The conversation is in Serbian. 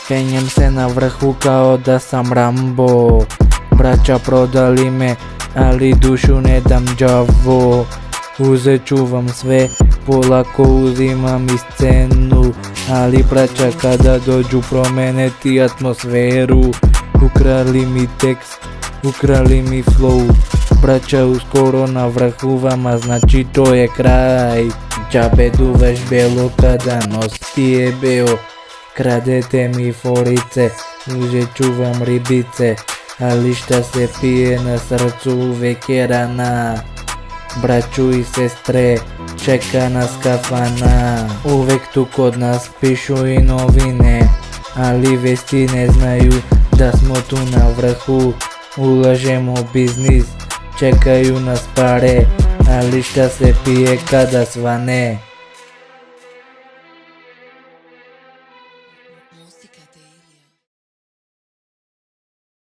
Penjem se na vrhu kao da sam Rambo. Braća prodali me, ali dušu ne dam đavo. Uzet ću vam sve, polako uzimam i scenu. Ali braća kada dođu promene ti atmosferu. Ukrali mi tekst, ukrali mi flow. Braća uskoro na vrhu vama, znači to je kraj. Džabe duvaš belo kada nos ti je beo. Kradete mi forice, uzet ću vam ribice. Ali šta se pije na srcu uvek je rana. Braću i sestre, čeka nas kafana. Uvek tu kod nas pišu i novine, ali vesti ne znaju da smo tu na vrhu. Ulažemo biznis, čekaju nas pare, ali šta se pije kada svane.